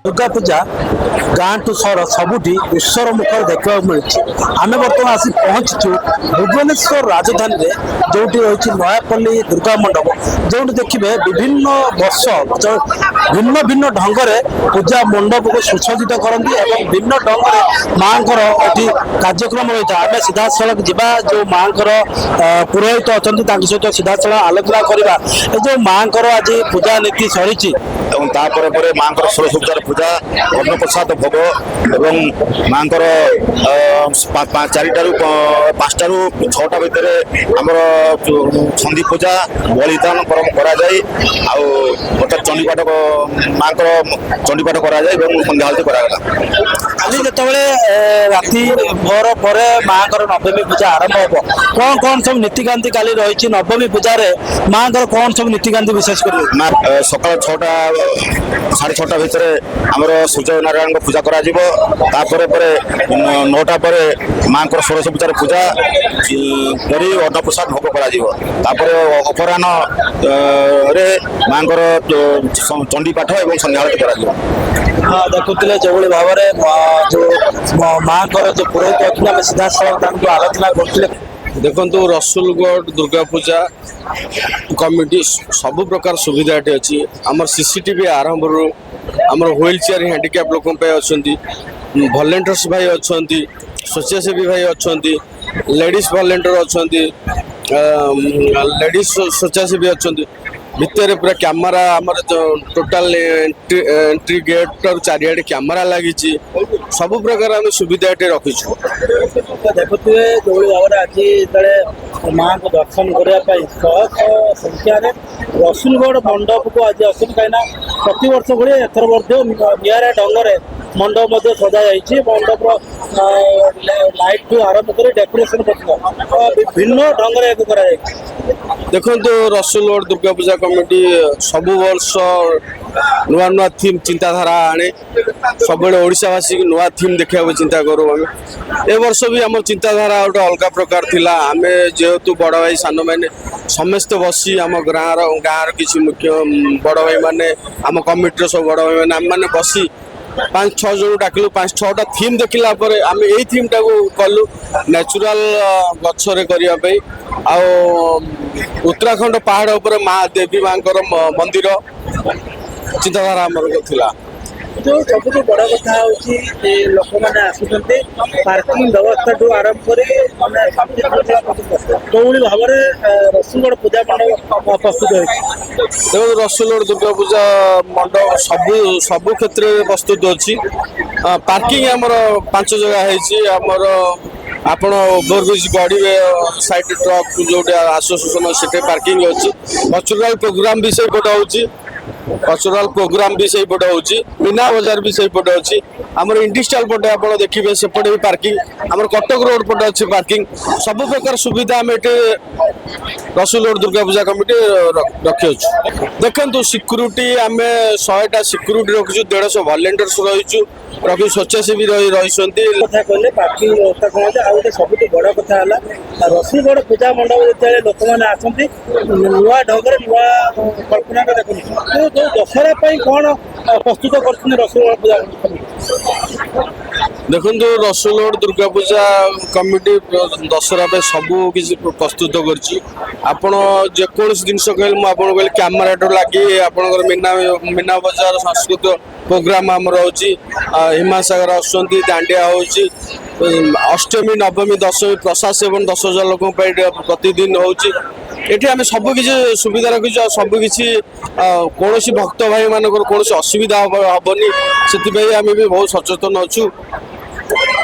दुर्गा पूजा गाँ टू सहर सबुठी उत्सव मुखर देखा मिली आम बर्तमान आसी पहुंचु भुवनेश्वर राजधानी में जो रही नयापल्ली दुर्गा मंडप जो देखिए विभिन्न वर्ष भिन्न भिन्न ढंग से पूजा मंडप को सुसज्जित करती भिन्न ढंग से माँ ये कार्यक्रम रही है आम सीधा सड़क जा जो माँ पुरोहित अच्छा सहित सीधा सड़क आलोचना करवा जो माँ आज पूजा नीति सरी माँ षोलशोपचार पूजा अन्न प्रसाद भोग एवं माँ चारिटारू पांचटारू छटा भितर आमर सन्धि पूजा बलिदान करा जाए चंडीपाठ माँ चंडीपाठ करा जाए संध्या आलती करागला काली जो राति भोर पर माँ नवमी पूजा आरंभ हम कौन कौन सब नीतिकांति काली रही नवमी पूजा माँ कौन सब नीतिकांति विशेष कर सकाल 6टा 6:30 भितर आमर सूर्य नारायण पूजा करा तापर 9टा पर माँ षोलशोपचार पूजा करी अन्न प्रसाद भोग कर अपराह माँ चंडीपाठ और संध्या आलती कर हाँ देखुले जो भाव में जो माँ जो पुरोहित अच्छे सीधा सड़क आलोचना करते देखो रसुलगढ़ दुर्गा पूजा कमिटी सबु प्रकार सुविधा ये अच्छी आमर सीसीटीवी आरंभ आमर व्हील चेयर हैंडिक्याप लोक अच्छा भलेंटियर्स भाई अच्छा स्वेच्छासेवी भाई अच्छा लेडीज भलेंटियर अच्छा लेडीज स्वेच्छासेवी अच्छा भितर पूरा कैमरा आमर टोटाल एंट्री गेट चारिआडे कैमरा लगी सब प्रकार आम सुविधा ये रखीचु देखुए जो भाव में आज जो माँ को दर्शन करने संख्यार रसुलगढ़ मंडप को आज आस कहीं प्रत वर्ष भाई एथर निरा ढंग से मंडप सजा जाइए मंडप लाइट ठू आरंभ कर डेकोरेशन भिन्न ढंग से देखो रसुलगढ़ दुर्गा पूजा कमिटी सब वर्ष नुआ नुआ थीम चिंताधारा आने सब ओडावासी नुआ थीम देखा चिंता करूँ आम ए वर्ष भी आम चिंताधारा गोटे अलग प्रकार थिला आम जेहेतु बड़ भाई सान मैंने समस्ते बसी आम गाँव किसी मुख्य बड़ भाई मैंने आम कमिटर सब बड़ भाई मैंने आम मैंने बसी 5-6 जन डाकिलु 5-6टा थीम देखला आम यही थीम टाक कलु नेचुराल गच्छरे करने उत्तराखंड पहाड़ उपर माँ देवी माँ मंदिर चिंताधारा आमर थिला जो सब बड़ कथा लोक मैंने आसुँच पार्किंग व्यवस्था ठू आरंभ कर भाव में रसुलगढ़ पूजा मंडप प्रस्तुत देखो रसुलगढ़ दुर्गा पूजा मंडप सबु क्षेत्र में प्रस्तुत अच्छी पार्किंग आमर 5 जगह है आपण ओवरब्रिज गड़े साइड ट्रक जो आसोसिएशन से पार्किंग अच्छी कल्चरल प्रोग्राम भी से पटे हो कल्चरल प्रोग्राम भी सही पटे होची मीना बाजार भी सही पटे अच्छी आमर इंडस्ट्रियल पटे आप देखिए सेपटे भी पार्किंग आमर कटक रोड पटे अच्छी पार्किंग सब प्रकार सुविधा आम ये रसुलगढ़ दुर्गा पूजा कमिटी रखी देखु सिक्यूरीटी आम 100टा सिक्यूरीटी रखीचु 150 भलेंटियर्स रहीचु रखी स्वेच्छासेवी रही पार्किंग व्यवस्था कौन सब बड़ कथा रसुलगढ़ पूजा मंडप जो लोक मैंने आसती नुआ ढंग से नुआ कल्पना देखते जो दशहरा कौन प्रस्तुत कर रसुलगढ़ पूजा देखो रसुलगढ़ दुर्गा पूजा कमिटी दशहरा पे सबू किसी प्रस्तुत करकोसी जिनस कहले मुझे कैमेरा लगी आप मीना बजार सांस्कृतिक प्रोग्राम आमर हिमासागर आसुँच दांडिया होची अष्टमी नवमी दशमी प्रसाद सेवन 10,000 लोक प्रतिदिन होती आम सबकि सुविधा रखीचु सबकि कौन भक्त भाई मान कौन असुविधा हेनी से आम भी बहुत सचेतन अच्छु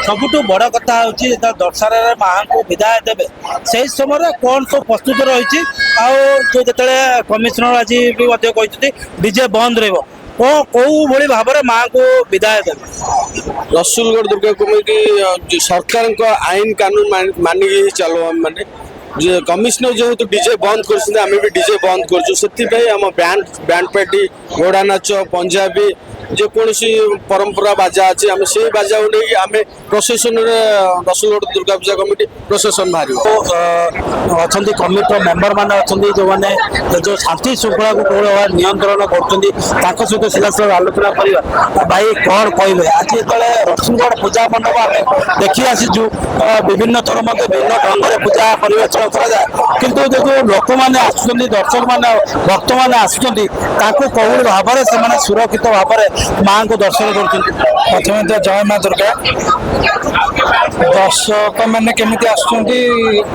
सबुठ बड़ कथा हूँ दशहरा माँ को विदाय देवे से समय कौन सब प्रस्तुत रही जो कमिशनर आज भी डीजे बंद रही कौ भाई भाव में माँ को विदाय देवे रसुलगढ़ दुर्गा कमिटी सरकार आईन कानून मानिक चलो आम मैंने যে কমিশনার যেহেতু ডিজে বন্ধ করছেন আমি বি ডিজে বন্ধ করছু ସେଥିପାଇଁ ଆମ ବ୍ୟାଣ୍ଡ ପାର୍ଟି ଘୋଡ଼ା ନାଚ ପଞ୍ଜାବୀ ଯେକୌଣସି ପରମ୍ପରା ବାଜା ଅଛି ଆମେ ସେଇ ବାଜାକୁ ନେଇକି ଆମେ ପ୍ରସେସନରେ ରସୁଲଗଡ଼ ଦୁର୍ଗା ପୂଜା କମିଟି ପ୍ରସେସନ ବାହାରିବ। ଅଛନ୍ତି କମିଟିର ମେମ୍ବର ମାନେ ଅଛନ୍ତି ଯେଉଁମାନେ ଯେଉଁ ଶାନ୍ତି ଶୃଙ୍ଖଳାକୁ କୋଉଭଳି ଭାବରେ ନିୟନ୍ତ୍ରଣ କରୁଛନ୍ତି ତାଙ୍କ ସହିତ ସିଧାସଳଖ ଆଲୋଚନା କରିବା। ଭାଇ କ'ଣ କହିବେ ଆଜି ଯେତେବେଳେ ରସୁଲଗଡ଼ ପୂଜା ମଣ୍ଡପ ଆମେ ଦେଖି ଆସିଛୁ ବିଭିନ୍ନ ଥର ମଧ୍ୟ ବିଭିନ୍ନ ଢଙ୍ଗରେ ପୂଜା ପରିବେଷଣ କରାଯାଏ କିନ୍ତୁ ଯେଉଁ ଲୋକମାନେ ଆସୁଛନ୍ତି ଦର୍ଶକମାନେ ଭକ୍ତମାନେ ଆସୁଛନ୍ତି ତାଙ୍କୁ କୋଉଭଳି ଭାବରେ ସେମାନେ ସୁରକ୍ଷିତ ଭାବରେ ମାଙ୍କୁ ଦର୍ଶନ କରୁଛନ୍ତି। ପ୍ରଥମେ ତ ଜୟ ମା ଦୁର୍ଗା। ଦର୍ଶକ ମାନେ କେମିତି ଆସୁଛନ୍ତି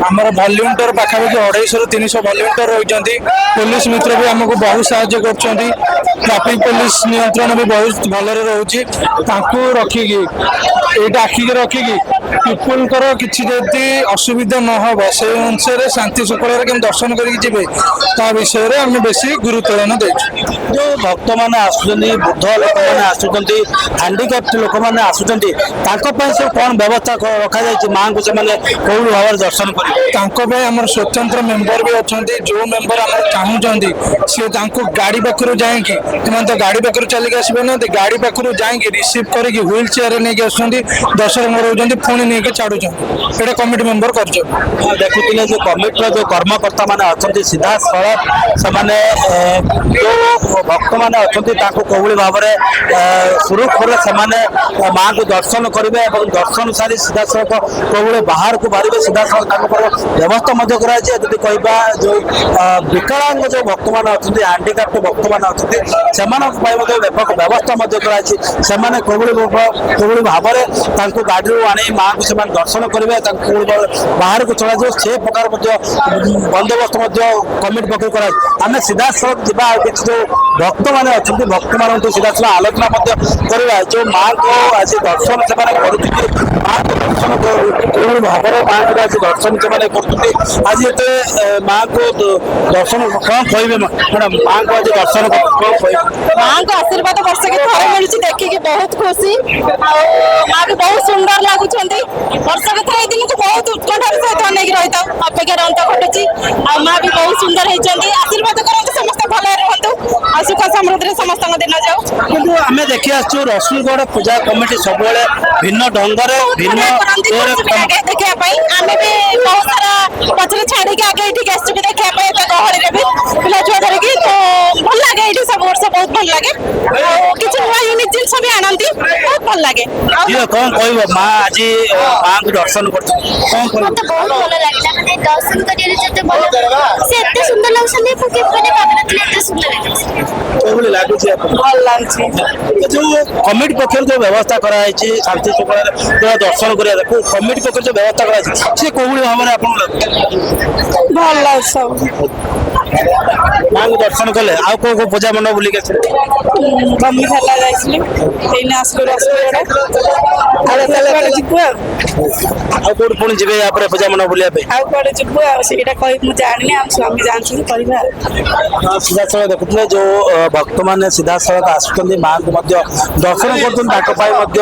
ଆମର ଭଲ୍ୟୁଣ୍ଟର ପାଖାପାଖି 250 ରୁ 300 ଭଲ୍ୟୁଣ୍ଟର ରହିଛନ୍ତି। ପୋଲିସ ମିତ୍ର ବି ଆମକୁ ବହୁତ ସାହାଯ୍ୟ କରୁଛନ୍ତି। ଟ୍ରାଫିକ ପୋଲିସ ନିୟନ୍ତ୍ରଣ ବି ବହୁତ ଭଲରେ ରହୁଛି। ତାଙ୍କୁ ରଖିକି ଏଇଟା ଆଖିକି ରଖିକି ପିପୁଲଙ୍କର କିଛି ଯଦି ଅସୁବିଧା ନ ହବ ସେଇ ଅନୁସାରେ ଶାନ୍ତି ଶୃଙ୍ଖଳାରେ କେମିତି ଦର୍ଶନ କରିକି ଯିବେ ତା ବିଷୟରେ ଆମେ ବେଶୀ ଗୁରୁତ୍ୱଦାନ ଦେଇଛୁ। ଯେଉଁ ଭକ୍ତମାନେ ଆସୁଛନ୍ତି ବୃଦ୍ଧ ଲୋକମାନେ ଆସୁଛନ୍ତି ହ୍ୟାଣ୍ଡିକ୍ୟାପ୍ଟ ଲୋକମାନେ ଆସୁଛନ୍ତି ତାଙ୍କ ପାଇଁ ସବୁ କ'ଣ ବ୍ୟବସ୍ଥା ରଖାଯାଇଛି ମାଙ୍କୁ ସେମାନେ କୋଉଭଳି ଭାବରେ ଦର୍ଶନ କରିବେ? ତାଙ୍କ ପାଇଁ ଆମର ସ୍ୱତନ୍ତ୍ର ମେମ୍ବର ବି ଅଛନ୍ତି। ଯେଉଁ ମେମ୍ବର ଆମର ଚାହୁଁଛନ୍ତି ସିଏ ତାଙ୍କୁ ଗାଡ଼ି ପାଖରୁ ଯାଇକି ସେମାନେ ତ ଗାଡ଼ି ପାଖରୁ ଚାଲିକି ଆସିବେ ନାହାନ୍ତି ଗାଡ଼ି ପାଖରୁ ଯାଇକି ରିସିଭ୍ କରିକି ହ୍ୱିଲ୍ ଚେୟାରରେ ନେଇକି ଆସୁଛନ୍ତି ଦର୍ଶକ ରହୁଛନ୍ତି ପୁଣି ନେଇକି ଛାଡ଼ୁଛନ୍ତି। ଏଇଟା କମିଟି ମେମ୍ବର କରୁଛନ୍ତି। ଦେଖୁଥିଲେ ଯେ କମିଟିର ଯେଉଁ କର୍ମକର୍ତ୍ତା ମାନେ ଅଛନ୍ତି ସିଧାସଳଖ ସେମାନେ ଯେଉଁ ଭକ୍ତମାନେ ଅଛନ୍ତି ତାଙ୍କୁ କୋଉଭଳି ଭାବରେ ସୁରୁଖୁରୁରେ ସେମାନେ ମାଙ୍କୁ ଦର୍ଶନ କରିବେ ଏବଂ ଦର୍ଶନ ସାରି ସିଧାସଳଖ କୋଉଭଳି ବାହାରକୁ ବାହାରିବେ ସିଧାସଳଖ ତାଙ୍କ ପାଇଁ ବ୍ୟବସ୍ଥା ମଧ୍ୟ କରାଯାଇଛି। ଯଦି କହିବା ଯେଉଁ ବିକଳାଙ୍ଗ ଯେଉଁ ଭକ୍ତମାନେ ଅଛନ୍ତି ହ୍ୟାଣ୍ଡିକ୍ୟାପ୍ଟ ଭକ୍ତମାନେ ଅଛନ୍ତି ସେମାନଙ୍କ ପାଇଁ ମଧ୍ୟ ବ୍ୟାପକ ବ୍ୟବସ୍ଥା ମଧ୍ୟ କରାଯାଇଛି। ସେମାନେ କୋଉଭଳି ଭାବରେ ତାଙ୍କୁ ଗାଡ଼ିରୁ ଆଣି ମାଙ୍କୁ ସେମାନେ ଦର୍ଶନ କରିବେ ତାଙ୍କୁ କୋଉଭଳି ଭାବରେ ବାହାରକୁ ଚଳାଯିବ ସେ ପ୍ରକାର ମଧ୍ୟ ବନ୍ଦୋବସ୍ତ ମଧ୍ୟ କମିଟି ପକ୍ଷରୁ କରାଯାଇଛି। ଆମେ ସିଧାସଳଖ ଯିବା ଆଉ କିଛି ଯେଉଁ ଭକ୍ତମାନେ ଅଛନ୍ତି ଭକ୍ତମାନଙ୍କୁ ସିଧାସଳଖ ଆଲୋଚନା ମଧ୍ୟ କରିବା ଯେଉଁ ମାଙ୍କୁ ଆଜି ଦର୍ଶନ ସେମାନେ କରୁଛନ୍ତି ମାଙ୍କୁ ଦର୍ଶନ କୋଉଭଳି ଭାବରେ ମାଙ୍କୁ ଆଜି ଦର୍ଶନ ସେମାନେ କରୁଛନ୍ତି। ଆଜି ଏତେ ମାଙ୍କୁ ଦର୍ଶନ କ'ଣ କହିବେ ମ୍ୟାଡ଼ାମ ମାଙ୍କୁ ଆଜି ଦର୍ଶନ କ'ଣ କହିବେ? ମାଙ୍କ ଆଶୀର୍ବାଦ ବର୍ଷକେ ଥରେ ମିଳୁଛି ଦେଖିକି ବହୁତ ଖୁସି ଆଉ ମା ବି ବହୁତ ସୁନ୍ଦର ଲାଗୁଛନ୍ତି। ବର୍ଷକେ ଥରେ ଏଇ ଦିନକୁ ବହୁତ ଉତ୍କଣ୍ଠାର ସହିତ ଅନେଇକି ରହିଥାଉ ଅପେକ୍ଷାରେ ଅନ୍ତ ଘଟୁଛି ଆଉ ମା ବି ବହୁତ ସୁନ୍ଦର ହେଇଛନ୍ତି। ଆଶୀର୍ବାଦ କରନ୍ତୁ ସମସ୍ତେ ଭଲରେ ରୁହନ୍ତୁ ଆଉ ସୁଖ ସମୃଦ୍ଧିରେ ସମସ୍ତଙ୍କ ଦିନ ଯାଉ। କିନ୍ତୁ ଆମେ ଦେଖି ଆସିଛୁ ରସୁଲଗଡ଼ ପୂଜା କମିଟି ସବୁବେଳେ ଭିନ୍ନ ଢଙ୍ଗରେ ଭିନ୍ନ ଦେଖିବା ପାଇଁ ଆମେ ବି ବହୁତ ସାରା ପଛରେ ଛାଡିକି ଆଗେ ଏଇଠିକି ଆସିଛୁ ବି ଦେଖିବା ପାଇଁ ଏତେ ଗହଳିରେ ବି ପିଲା ଛୁଆ ଧରିକି ତ ଭଲ ଲାଗେ ଏଇଠି ସବୁ ବର୍ଷ ବହୁତ ଭଲ ଲାଗେ ଆଉ କିଛି ନୂଆ ୟୁନିକ୍ ଜିନିଷ ବି ଆଣନ୍ତି ବହୁତ ଭଲ ଲାଗେ। କ'ଣ କହିବ ମା ଆଜି ମାଙ୍କୁ ଦର୍ଶନ କରୁଛନ୍ତି କ'ଣ କହିବ? ମତେ ବହୁତ ଭଲ ଲାଗିଲା ମାନେ ଦର୍ଶନ କରିବାରେ ଯେତେ ଭଲ ସେ ଏତେ ସୁନ୍ଦର ଲାଗୁଛନ୍ତି ମୁଁ କେବେ ଭାବିନଥିଲି ଏତେ ସୁନ୍ଦର ଲାଗୁଛି। କୋଉଭଳି ଲାଗୁଛି ଆପଣଙ୍କୁ? ଭଲ ଲାଗୁଛି। ଯେଉଁ କମିଟି ପକ୍ଷରୁ ଯେଉଁ ବ୍ୟବସ୍ଥା କରାଯାଇଛି ଶାନ୍ତି ଶୃଙ୍ଖଳାରେ ଯେଉଁ ଦର୍ଶନ କରିବା କମିଟି ପକ୍ଷରୁ ଯେଉଁ ବ୍ୟବସ୍ଥା କରାଯାଇଛି ସେ କୋଉଭଳି ଭାବରେ ଆପଣଙ୍କୁ ଲାଗୁଛି? ଭଲ ଲାଗୁଛି ସବୁ। ମାଙ୍କୁ ଦର୍ଶନ କଲେ ଆଉ କୋଉ କୋଉ ପୂଜା ମଣ୍ଡପ ବୁଲିକି ଆସିଲେ? ବମ୍ବିଖାଲା ଯାଇଥିଲି ଏଇନା ଆସିଲୁ ରସୁଲଗଡ଼ ଯିବୁ ଆଉ କୋଉଠି ପୁଣି ଯିବେ ୟାପରେ ପୂଜା ମଣ୍ଡପ ବୁଲିବା ପାଇଁ? ଆଉ କୁଆଡେ ଯିବୁ ଆଉ ସେଇଟା କହିବି ମୁଁ ଜାଣିନି ଆମ ସ୍ୱାମୀ ଜାଣିଛନ୍ତି କରିବା ସିଧାସଳଖ ଦେଖୁଥିଲେ ଯେଉଁ ଭକ୍ତମାନେ ସିଧାସଳଖ ଆସୁଛନ୍ତି ମାଙ୍କୁ ମଧ୍ୟ ଦର୍ଶନ କରୁଛନ୍ତି ତାଙ୍କ ପାଇଁ ମଧ୍ୟ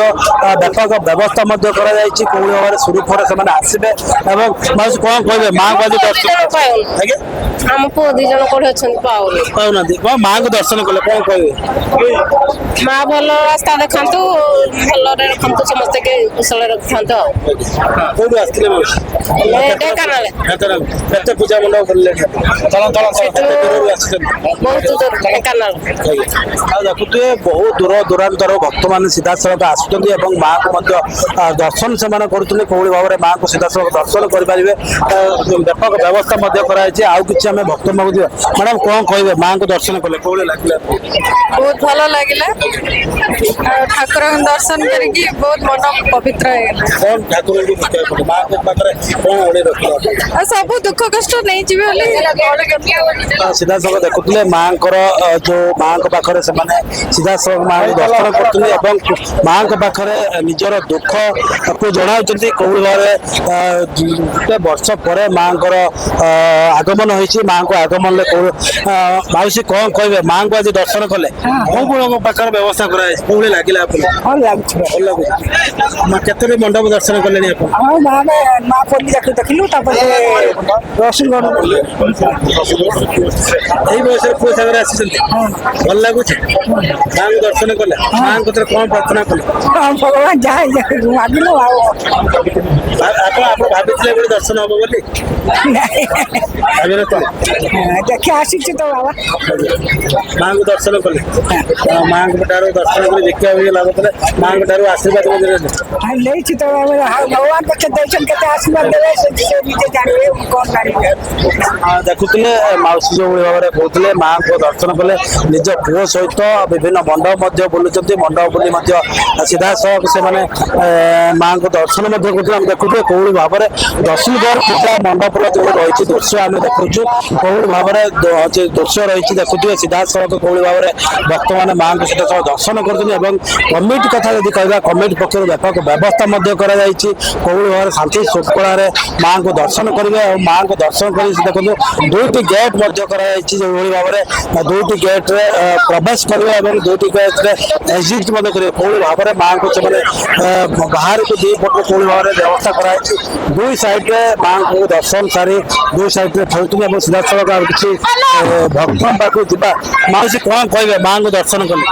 ବ୍ୟାପକ ବ୍ୟବସ୍ଥା ମଧ୍ୟ କରାଯାଇଛି କୋଉଭଳି ଭାବରେ ସୁରୁଖୁରୁରେ ସେମାନେ ଆସିବେ ଏବଂ ମାଉସୀ କ'ଣ କହିବେ ମାଙ୍କୁ ଆଜି ଦର୍ଶନ ଆଜ୍ଞା ଆମ ପୁଅ 2 ଜଣ କୋଉଠି ଅଛନ୍ତି ପାଉନାହାନ୍ତି କ'ଣ ମାଙ୍କୁ ଦର୍ଶନ କଲେ କ'ଣ କହିବେ? ମା ଭଲ ରାସ୍ତା ଦେଖାନ୍ତୁ ଭଲରେ ରଖନ୍ତୁ ସମସ୍ତେ କୁଶଳରେ ରଖିଥାନ୍ତୁ ଆଉ କୋଉଠୁ ଆସିଥିଲେ ମାଉସୀ? ଢେଙ୍କାନାଳ କେତେ ପୂଜା ମଣ୍ଡପ ବୁଲିଲେଣି? ଦୂରରୁ ଆସିଛନ୍ତି ବହୁତ ଦୂର ଢେଙ୍କାନାଳ। ଆଉ ଦେଖୁଥିବେ ବହୁ ଦୂର ଦୂରାନ୍ତର ଭକ୍ତମାନେ ସିଧାସଳଖ ଆସୁଛନ୍ତି ଏବଂ ମାଙ୍କୁ ମଧ୍ୟ ଦର୍ଶନ ସେମାନେ କରୁଛନ୍ତି କୋଉଭଳି ଭାବରେ ମାଙ୍କୁ ସିଧାସଳଖ ଦର୍ଶନ କରିପାରିବେ ବ୍ୟାପକ ବ୍ୟବସ୍ଥା ମଧ୍ୟ କରାଯାଇଛି। ଆଉ କିଛି ଆମେ ଭକ୍ତ ପାଖକୁ ଯିବା ମ୍ୟାଡ଼ାମ କ'ଣ କହିବେ ମାଙ୍କୁ ଦର୍ଶନ କଲେ କୋଉଭଳି ଲାଗିଲା? ବହୁତ ଭଲ ଲାଗିଲା ଠାକୁରଙ୍କୁ ଦର୍ଶନ କରିକି ବହୁତ ମନ ପବିତ୍ର ହେଇଗଲା। କ'ଣ ଠାକୁରଙ୍କୁ ମାଙ୍କ ପାଖରେ କ'ଣ ଓଳି ରଖିଲା? ଆଉ ସବୁ ଦୁଃଖ କଷ୍ଟ ନେଇଯିବେ ବୋଲି ସିଧାସଳଖ ଦେଖୁଥିଲେ ମାଙ୍କର ଯେଉଁ ମାଙ୍କ ପାଖରେ ସେମାନେ ସିଧାସଳଖ ମାଙ୍କୁ ଦର୍ଶନ କରୁଛନ୍ତି ଏବଂ ମାଙ୍କ ପାଖରେ ନିଜର ଦୁଃଖକୁ ଜଣାଉଛନ୍ତି କୋଉଭଳି ଭାବରେ ଗୋଟେ ବର୍ଷ ପରେ ମାଙ୍କର ଆଗମନ ହେଇଛି ମାଙ୍କ ଆଗମନରେ ମାଉସୀ କ'ଣ କହିବେ ମାଙ୍କୁ ଆଜି ଦର୍ଶନ କଲେ କୋଉ ଗୁଣଙ୍କ ପାଖରେ ବ୍ୟବସ୍ଥା କରାଯାଇଛି କୋଉଭଳି ଲାଗିଲା ଆପଣଙ୍କୁ? ଭଲ ଲାଗୁଛି ଭଲ ଲାଗୁଛି। କେତୋଟି ମଣ୍ଡପ ଦର୍ଶନ କଲେଣି ଆପଣ? ଆଉ ଆମେ ମା ପଲ୍ଲୀ ଦେଖିଲୁ ତାପରେ ରସୁଲଗଡ଼ ଏଇ ବୟସରେ ପୁଅ ସାଙ୍ଗରେ ଆସିଛନ୍ତି ଭଲ ଲାଗୁଛି ମାଙ୍କୁ ଦର୍ଶନ କଲେ ମାଙ୍କ କତିରେ କଣ ପ୍ରାର୍ଥନା କଲେ? ଭଗବାନ ଯାହା ମାଗିଲୁ ଆଉ ଆପଣ ଭାବିଥିଲେ ଏଭଳି ଦର୍ଶନ ହବ ବୋଲି ଭାବିନଥିଲେ? ଦେଖି ଆସିଛୁ ତ ବାବା ମାଙ୍କୁ ଦର୍ଶନ କଲେ ମାଙ୍କ ଠାରୁ ଦର୍ଶନ କରି ଦେଖିବାକୁ ଲାଭ କଲେ ମାଙ୍କ ଠାରୁ ଆଶୀର୍ବାଦ ମଧ୍ୟ ନେଲେ। ନେଇଛୁ ତ ଭଗବାନ ପଛେ ଦେଇଛନ୍ତି କେତେ ଆଶୀର୍ବାଦ ଦେବେ ସେ ନିଜେ ଜାଣିବେ ମୁଁ କଣ ଜାଣିବି। ଦେଖୁଥିଲେ ମାଉସୀ ଯୋଉଭଳି ଭାବରେ କହୁଥିଲେ ମାଙ୍କ ଦର୍ଶନ କଲେ ନିଜ ପୁଅ ସହିତ ବିଭିନ୍ନ ମଣ୍ଡପ ମଧ୍ୟ ବୁଲୁଛନ୍ତି ମଣ୍ଡପ ବୁଲି ମଧ୍ୟ ସିଧାସଳଖ ସେମାନେ ମାଙ୍କ ଦର୍ଶନ ମଧ୍ୟ କରୁଥିଲେ। ଆମେ ଦେଖୁଛୁ କୋଉଭଳି ଭାବରେ ଦଶମଗଡ଼ ପୂଜା ମଣ୍ଡପର ଯୋଉ ରହିଛି ଦୃଶ୍ୟ ଆମେ ଦେଖୁଛୁ କୋଉଭଳି ଭାବରେ ଦୃଶ୍ୟ ରହିଛି ଦେଖୁଥିବେ ସିଧାସଳଖ କୋଉଭଳି ଭାବରେ ଭକ୍ତମାନେ ମାଙ୍କ ସିଧାସଳଖ ଦର୍ଶନ କରୁଛନ୍ତି ଏବଂ କମିଟି କଥା ଯଦି କହିବା କମିଟି ପକ୍ଷରୁ ବ୍ୟାପକ ବ୍ୟବସ୍ଥା ମଧ୍ୟ କରାଯାଇଛି କୋଉଭଳି ଭାବରେ ଶାନ୍ତି ଶୃଙ୍ଖଳାରେ ମାଙ୍କୁ ଦର୍ଶନ କରିବେ ଆଉ ମାଙ୍କ ଦର୍ଶନ କରି ଦେଖନ୍ତୁ ଦୁଇଟି ଗେଟ୍ ମଧ୍ୟ କରାଯାଇଛି ଯେଉଁଭଳି ଭାବରେ ଦୁଇଟି ଗେଟ୍ରେ ପ୍ରବେଶ କରିବେ ଏବଂ ଦୁଇଟି ଗେଟ୍ରେ ଏକ୍ଜିଟ୍ ମଧ୍ୟ କରିବେ କୋଉଭଳି ଭାବରେ ମାଙ୍କୁ ସେମାନେ ବାହାରକୁ ଦୁଇ ପଟକୁ କୋଉଭଳି ଭାବରେ ବ୍ୟବସ୍ଥା କରାଯାଇଛି ଦୁଇ ସାଇଡ୍ରେ ମାଙ୍କୁ ଦର୍ଶନ ସାରି ଦୁଇ ସାଇଡ୍ରେ ଥାଉଛନ୍ତି ଏବଂ ସିଧାସଳଖ ଆଉ କିଛି ଭକ୍ତଙ୍କ ପାଖକୁ ଯିବା ମାଉସୀ କଣ କହିବେ ମାଙ୍କୁ ଦର୍ଶନ କଲେ?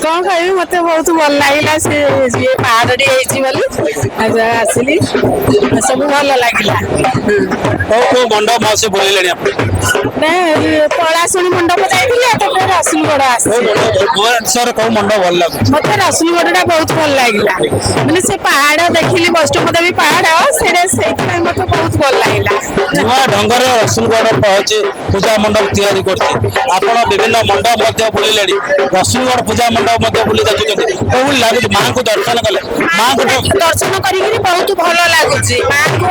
କଣ କହିବି ମତେ ବହୁତ ଭଲ ଲାଗିଲା ସେ ଇଏ ପାହାଡଟି ହେଇଛି ବୋଲି ଆସିଲି ସବୁ ଭଲ ଲାଗିଲା। କୋଉ କୋଉ ମଣ୍ଡପ ମାଉସୀ ବୁଲିଲେଣି ଆପଣ? ପଳାଶୁଣୀ ମଣ୍ଡପ ଯାଇଥିଲି ତାପରେ ରସୁଲଗଡ଼ ଆସିଲି। ଭୁବନେଶ୍ୱର କୋଉ ମଣ୍ଡପ ଭଲ ଲାଗୁଛି? ମତେ ରସୁଲଗଡ଼ ଟା ବହୁତ ଭଲ ଲାଗିଲା ମାନେ ସେ ପାହାଡ ଦେଖିଲି ବୈଷ୍ଣବଦେବୀ ପାହାଡ ସେଇଥିପାଇଁ ମତେ ବହୁତ ଭଲ ଲାଗିଲା। ନୂଆ ଢଙ୍ଗରେ ରସୁଲଗଡ଼ ହଉଛି ପୂଜା ମଣ୍ଡପ ତିଆରି କରୁଛି ଆପଣ ବିଭିନ୍ନ ମଣ୍ଡପ ମଧ୍ୟ ବୁଲିଲେଣି ରସୁଲଗଡ଼ ପୂଜା ମଣ୍ଡପ ମଧ୍ୟ ବୁଲି ଦେଖୁଛନ୍ତି କୋଉଭଳି ଲାଗୁଛି ମାଙ୍କୁ ଦର୍ଶନ କଲେ? ମାଙ୍କୁ ଦର୍ଶନ କରିକିରି ବହୁତ ଭଲ ଲାଗୁଛି ମାଙ୍କ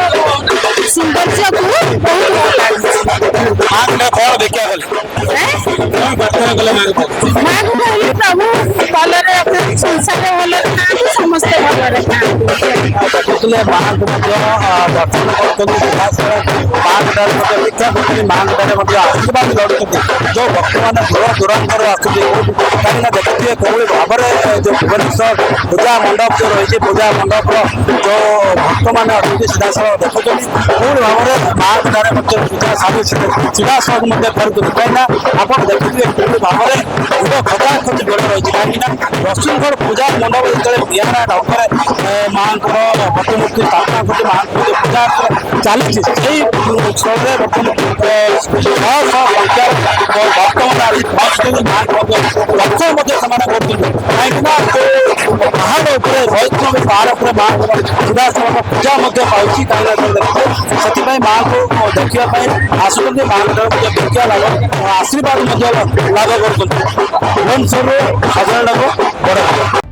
ସୌନ୍ଦର୍ଯ୍ୟକୁ ବହୁତ ଭଲ ଲାଗୁଛି। ମାଙ୍କୁ କଣ ଦେଖିବା କଲେ କଣ ପ୍ରାର୍ଥନା କଲେ ମାଙ୍କୁ? ମାଙ୍କୁ କହିଲି ପ୍ରଭୁ ଭଲରେ ରଖନ୍ତି ସଂସାର ଭଲରେ ଥାଆନ୍ତୁ ସମସ୍ତେ ଭଲରେ ଥାଆନ୍ତୁ। ଦେଖୁଥିଲେ ମାଙ୍କୁ ମଧ୍ୟ ଦର୍ଶନ କରୁଛନ୍ତି ମାଙ୍କ ଠାରେ ମଧ୍ୟ ଭିକ୍ଷା କରୁଛନ୍ତି ମାଙ୍କ ଠାରେ ମଧ୍ୟ ଆଶୀର୍ବାଦ ଲଢୁଛନ୍ତି ଯୋଉ ଭକ୍ତମାନେ ଦୂର ଦୂରାନ୍ତରୁ ଆସୁଛନ୍ତି କାହିଁକିନା ଦେଖୁଥିବେ କୋଉଭଳି ଭାବରେ ଯୋଉ ଭୁବନେଶ୍ୱର ପୂଜା ମଣ୍ଡପ ଯୋଉ ରହିଛି ପୂଜା ମଣ୍ଡପର ଯୋଉ ଭକ୍ତମାନେ ଅଛନ୍ତି ସିଧାସଳଖ ଦେଖୁଛନ୍ତି କୋଉଭଳି ଭାବରେ ମାଙ୍କ ଠାରେ ମଧ୍ୟ ପୂଜା ସାରି ସିଧାସଳଖ ମଧ୍ୟ କରୁଛନ୍ତି କାହିଁକିନା ଆପଣ ଦେଖୁଥିବେ କୋଉଭଳି ଭାବରେ ଭିଡ଼ ଖୋଜାଖୋଜି ବେଳ ରହିଛି କାହିଁକିନା ରସୁଲଗଡ଼ ପୂଜା ମଣ୍ଡପ ଯେତେବେଳେ ବିହାର ଢଙ୍ଗରେ ମାଙ୍କର ପ୍ରତିମୂର୍ତ୍ତି ସ୍ଥାପନା କରୁଛି ମାଙ୍କୁ ପୂଜା ଚାଲିଛି ସେଇ ଉତ୍ସବରେ ଶହ ଶହ ସଂଖ୍ୟାର ଭକ୍ତମାନେ ଆସି ପହଞ୍ଚୁଛନ୍ତି ମାଙ୍କ ଦର୍ଶନ ମଧ୍ୟ ସେମାନେ କରୁଛନ୍ତି କାହିଁକିନା ପାହାଡ଼ ଉପରେ ବୈଷ୍ଣବୀ ପାହାଡ଼ ଉପରେ ମାଙ୍କର ସିଧାସଳଖ ପୂଜା ମଧ୍ୟ ପାଉଛି କାହିଁକିନା ସେଥିପାଇଁ ମାଙ୍କୁ ଦେଖିବା ପାଇଁ ଆସୁଛନ୍ତି ମାଙ୍କ ମଧ୍ୟ ଦେଖିବା ଲାଭ ଆଶୀର୍ବାଦ ମଧ୍ୟ ଲାଭ କରୁଛନ୍ତି ଭୁବନେଶ୍ୱରରୁ ସାଧାରଣ ଲୋକ ବଡ଼